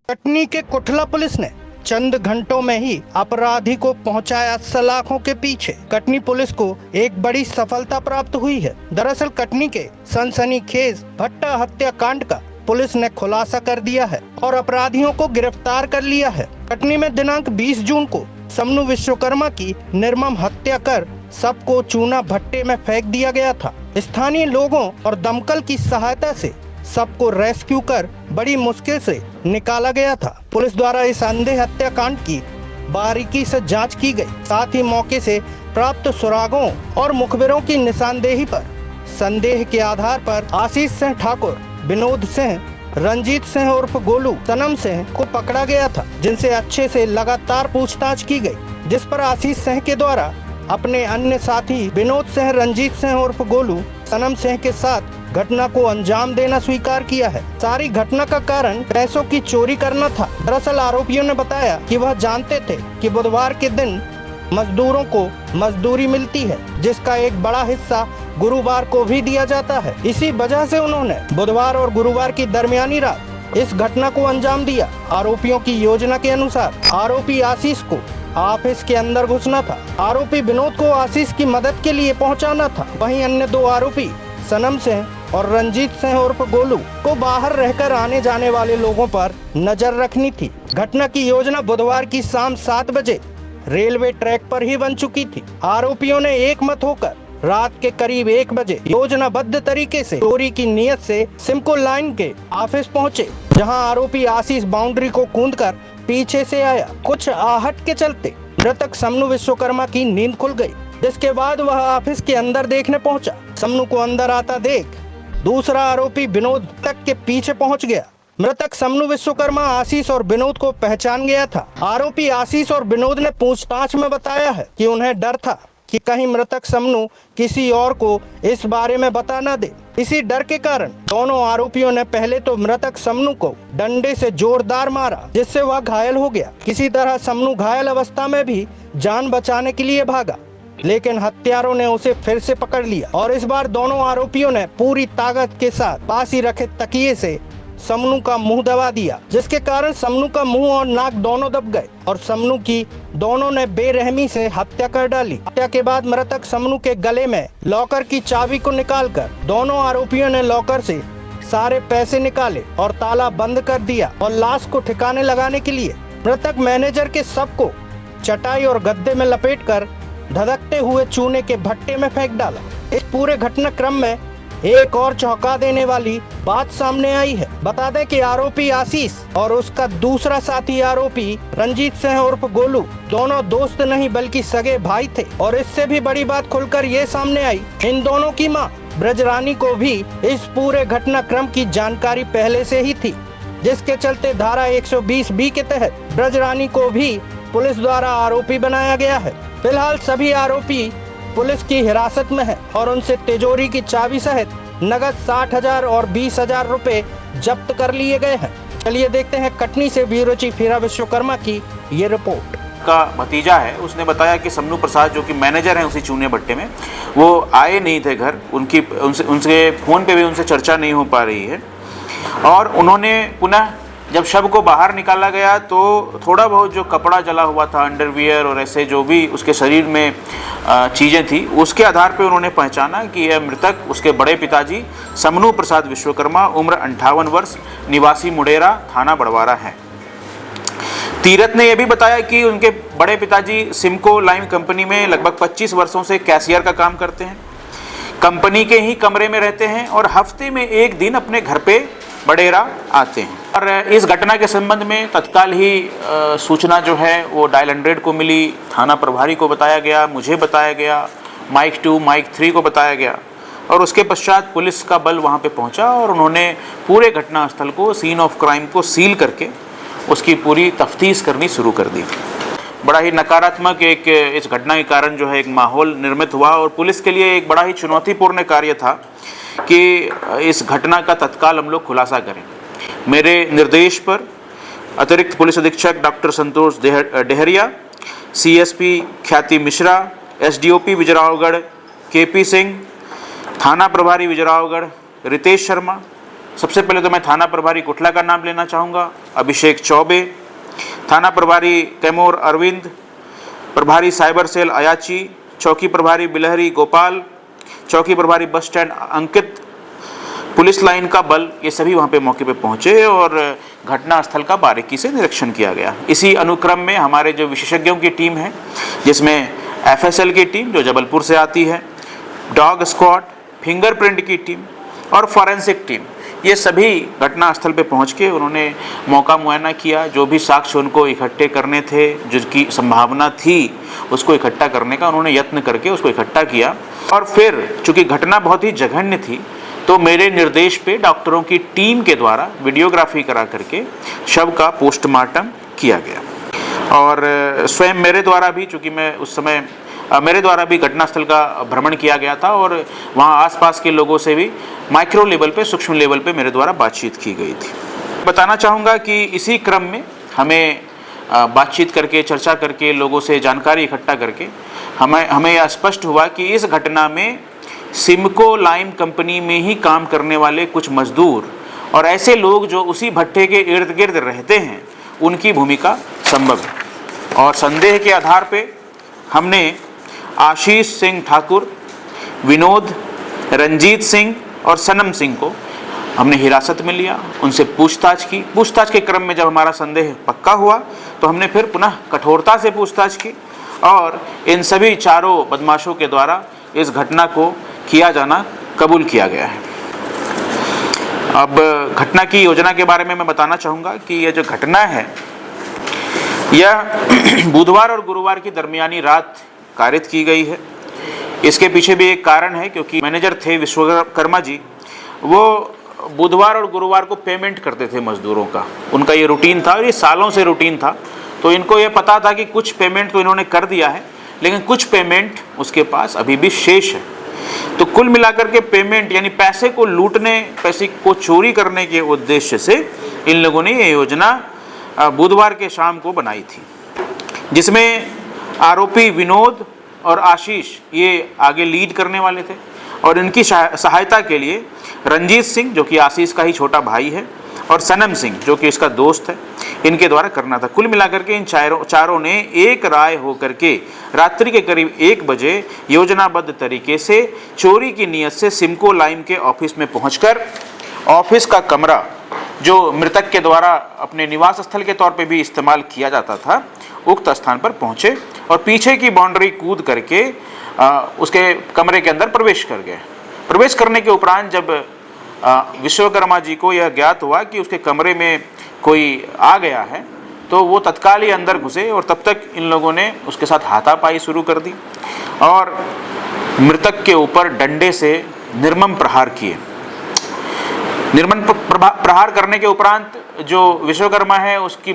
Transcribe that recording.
कटनी के कुठला पुलिस ने चंद घंटों में ही अपराधी को पहुंचाया सलाखों के पीछे। कटनी पुलिस को एक बड़ी सफलता प्राप्त हुई है। दरअसल कटनी के सनसनीखेज भट्टा हत्याकांड का पुलिस ने खुलासा कर दिया है और अपराधियों को गिरफ्तार कर लिया है। कटनी में दिनांक 20 जून को समनू विश्वकर्मा की निर्मम हत्या कर सबको चूना भट्टे में फेंक दिया गया था। स्थानीय लोगों और दमकल की सहायता से सबको रेस्क्यू कर बड़ी मुश्किल से निकाला गया था। पुलिस द्वारा इस अंधे हत्याकांड की बारीकी से जांच की गई। साथ ही मौके से प्राप्त सुरागों और मुखबिरों की निशानदेही पर संदेह के आधार पर आशीष सिंह ठाकुर, विनोद सिंह, रंजीत सिंह उर्फ गोलू, सनम सिंह को पकड़ा गया था, जिनसे अच्छे से लगातार पूछताछ की गई, जिस पर आशीष सिंह के द्वारा अपने अन्य साथी विनोद सिंह, रंजीत सिंह उर्फ गोलू, सनम सिंह के साथ घटना को अंजाम देना स्वीकार किया है। सारी घटना का कारण पैसों की चोरी करना था। दरअसल आरोपियों ने बताया कि वह जानते थे कि बुधवार के दिन मजदूरों को मजदूरी मिलती है, जिसका एक बड़ा हिस्सा गुरुवार को भी दिया जाता है। इसी वजह से उन्होंने बुधवार और गुरुवार की दरमियानी रात इस घटना को अंजाम दिया। आरोपियों की योजना के अनुसार आरोपी आशीष को ऑफिस के अंदर घुसना था। आरोपी विनोद को आशीष की मदद के लिए पहुंचाना था। वहीं अन्य दो आरोपी सनम सिंह और रंजीत सिंह उर्फ गोलू को बाहर रहकर आने जाने वाले लोगों पर नजर रखनी थी। घटना की योजना बुधवार की शाम 7 बजे रेलवे ट्रैक पर ही बन चुकी थी। आरोपियों ने एक मत होकर रात के करीब 1 बजे योजनाबद्ध तरीके से चोरी की नीयत से सिमको लाइन के ऑफिस पहुंचे, जहां आरोपी आशीष बाउंड्री को कूदकर पीछे से आया। कुछ आहट के चलते मृतक समनू विश्वकर्मा की नींद खुल गई, जिसके बाद वह ऑफिस के अंदर देखने पहुंचा। समनू को अंदर आता देख दूसरा आरोपी विनोद तक के पीछे पहुंच गया। मृतक समनू विश्वकर्मा आशीष और विनोद को पहचान गया था। आरोपी आशीष और विनोद ने पूछताछ में बताया है कि उन्हें डर था कि कहीं मृतक समनू किसी और को इस बारे में बता न दे। इसी डर के कारण दोनों आरोपियों ने पहले तो मृतक समनू को डंडे से जोरदार मारा, जिससे वह घायल हो गया। किसी तरह समनू घायल अवस्था में भी जान बचाने के लिए भागा, लेकिन हत्यारों ने उसे फिर से पकड़ लिया और इस बार दोनों आरोपियों ने पूरी ताकत के साथ पास ही रखे तकिए से समनू का मुंह दबा दिया, जिसके कारण समनू का मुंह और नाक दोनों दब गए और समनू की दोनों ने बेरहमी से हत्या कर डाली। हत्या के बाद मृतक समनू के गले में लॉकर की चाबी को निकालकर दोनों आरोपियों ने लॉकर से सारे पैसे निकाले और ताला बंद कर दिया और लाश को ठिकाने लगाने के लिए मृतक मैनेजर के शव को चटाई और गद्दे में लपेटकर धधकते हुए चूने के भट्टे में फेंक डाला। इस पूरे घटनाक्रम में एक और चौंका देने वाली बात सामने आई है। बता दें कि आरोपी आशीष और उसका दूसरा साथी आरोपी रंजीत सिंह उर्फ गोलू दोनों दोस्त नहीं बल्कि सगे भाई थे। और इससे भी बड़ी बात खुलकर ये सामने आई, इन दोनों की मां ब्रजरानी को भी इस पूरे घटनाक्रम की जानकारी पहले से ही थी, जिसके चलते धारा 120B के तहत ब्रजरानी को भी पुलिस द्वारा आरोपी बनाया गया है। फिलहाल सभी आरोपी पुलिस की हिरासत में है और उनसे तिजोरी की चाबी सहित नगद 60,000 और 20,000 रुपए जब्त कर लिए गए हैं। चलिए देखते हैं कटनी से ब्यूरो चीफ हीरा विश्वकर्मा की ये रिपोर्ट। का भतीजा है, उसने बताया कि समनू प्रसाद जो कि मैनेजर हैं उसी चूने भट्टे में, वो आए नहीं थे घर। उनसे फ़ोन पे भी उनसे चर्चा नहीं हो पा रही है और उन्होंने पुनः जब शव को बाहर निकाला गया तो थोड़ा बहुत जो कपड़ा जला हुआ था, अंडरवियर और ऐसे जो भी उसके शरीर में चीज़ें थी, उसके आधार पर उन्होंने पहचाना कि यह मृतक उसके बड़े पिताजी समनू प्रसाद विश्वकर्मा, उम्र 58 वर्ष, निवासी मुडेरा, थाना बड़वारा है। तीरथ ने यह भी बताया कि उनके बड़े पिताजी सिमको लाइम कंपनी में लगभग 25 वर्षों से कैशियर का काम करते हैं, कंपनी के ही कमरे में रहते हैं और हफ्ते में एक दिन अपने घर पे बडेरा आते हैं। और इस घटना के संबंध में तत्काल ही सूचना जो है वो डायल 100 को मिली, थाना प्रभारी को बताया गया, मुझे बताया गया, माइक 2, माइक 3 को बताया गया और उसके पश्चात पुलिस का बल वहाँ पे पहुँचा और उन्होंने पूरे घटनास्थल को, सीन ऑफ क्राइम को सील करके उसकी पूरी तफ्तीश करनी शुरू कर दी। बड़ा ही नकारात्मक एक इस घटना के कारण जो है एक माहौल निर्मित हुआ और पुलिस के लिए एक बड़ा ही चुनौतीपूर्ण कार्य था कि इस घटना का तत्काल हम लोग खुलासा करें। मेरे निर्देश पर अतिरिक्त पुलिस अधीक्षक डॉक्टर संतोष डेहरिया, CSP ख्याति मिश्रा, SDOP विजयरावगढ़ KP सिंह, थाना प्रभारी विजयरावगढ़ रितेश शर्मा, सबसे पहले तो मैं थाना प्रभारी कुटला का नाम लेना चाहूँगा, अभिषेक चौबे, थाना प्रभारी कैमूर अरविंद, प्रभारी साइबर सेल अयाची, चौकी प्रभारी बिलहरी गोपाल, चौकी प्रभारी बस स्टैंड अंकित, पुलिस लाइन का बल, ये सभी वहाँ पे मौके पे पहुँचे और घटना स्थल का बारीकी से निरीक्षण किया गया। इसी अनुक्रम में हमारे जो विशेषज्ञों की टीम है, जिसमें FSL की टीम जो जबलपुर से आती है, डॉग स्क्वाड, फिंगरप्रिंट की टीम और फॉरेंसिक टीम, ये सभी घटना स्थल पे पहुंच के उन्होंने मौका मुआयना किया। जो भी साक्ष्य उनको इकट्ठे करने थे, जिसकी संभावना थी उसको इकट्ठा करने का उन्होंने यत्न करके उसको इकट्ठा किया। और फिर चूँकि घटना बहुत ही जघन्य थी, तो मेरे निर्देश पे डॉक्टरों की टीम के द्वारा वीडियोग्राफी करा करके शव का पोस्टमार्टम किया गया। और स्वयं मेरे द्वारा भी, चूँकि मैं उस समय मेरे द्वारा भी घटनास्थल का भ्रमण किया गया था और वहाँ आसपास के लोगों से भी माइक्रो लेवल पे, सूक्ष्म लेवल पे मेरे द्वारा बातचीत की गई थी। बताना चाहूँगा कि इसी क्रम में हमें बातचीत करके, चर्चा करके, लोगों से जानकारी इकट्ठा करके हमें यह स्पष्ट हुआ कि इस घटना में सिमको लाइम कंपनी में ही काम करने वाले कुछ मजदूर और ऐसे लोग जो उसी भट्टे के इर्द गिर्द रहते हैं, उनकी भूमिका संभव है। और संदेह के आधार पे हमने आशीष सिंह ठाकुर, विनोद, रंजीत सिंह और सनम सिंह को हमने हिरासत में लिया, उनसे पूछताछ की। पूछताछ के क्रम में जब हमारा संदेह पक्का हुआ तो हमने फिर पुनः कठोरता से पूछताछ की और इन सभी चारों बदमाशों के द्वारा इस घटना को किया जाना कबूल किया गया है। अब घटना की योजना के बारे में मैं बताना चाहूँगा कि यह जो घटना है, यह बुधवार और गुरुवार की दरमियानी रात कारित की गई है। इसके पीछे भी एक कारण है, क्योंकि मैनेजर थे विश्वकर्मा जी, वो बुधवार और गुरुवार को पेमेंट करते थे मजदूरों का। उनका ये रूटीन था और ये सालों से रूटीन था। तो इनको ये पता था कि कुछ पेमेंट तो इन्होंने कर दिया है, लेकिन कुछ पेमेंट उसके पास अभी भी शेष है। तो कुल मिलाकर के पेमेंट यानी पैसे को लूटने, पैसे को चोरी करने के उद्देश्य से इन लोगों ने ये योजना बुधवार के शाम को बनाई थी, जिसमें आरोपी विनोद और आशीष ये आगे लीड करने वाले थे और इनकी सहायता के लिए रंजीत सिंह, जो कि आशीष का ही छोटा भाई है, और सनम सिंह, जो कि इसका दोस्त है, इनके द्वारा करना था। कुल मिलाकर के इन चारों ने एक राय होकर के रात्रि के करीब 1 बजे योजनाबद्ध तरीके से चोरी की नीयत से सिमको लाइम के ऑफिस में पहुंचकर ऑफिस का कमरा, जो मृतक के द्वारा अपने निवास स्थल के तौर पे भी इस्तेमाल किया जाता था, उक्त स्थान पर पहुंचे और पीछे की बाउंड्री कूद करके उसके कमरे के अंदर प्रवेश कर गए। प्रवेश करने के उपरांत जब विश्वकर्मा जी को यह ज्ञात हुआ कि उसके कमरे में कोई आ गया है, तो वो तत्काल ही अंदर घुसे और तब तक इन लोगों ने उसके साथ हाथापाई शुरू कर दी और मृतक के ऊपर डंडे से निर्मम प्रहार किए। निर्मम प्रहार करने के उपरांत जो विश्वकर्मा है उसकी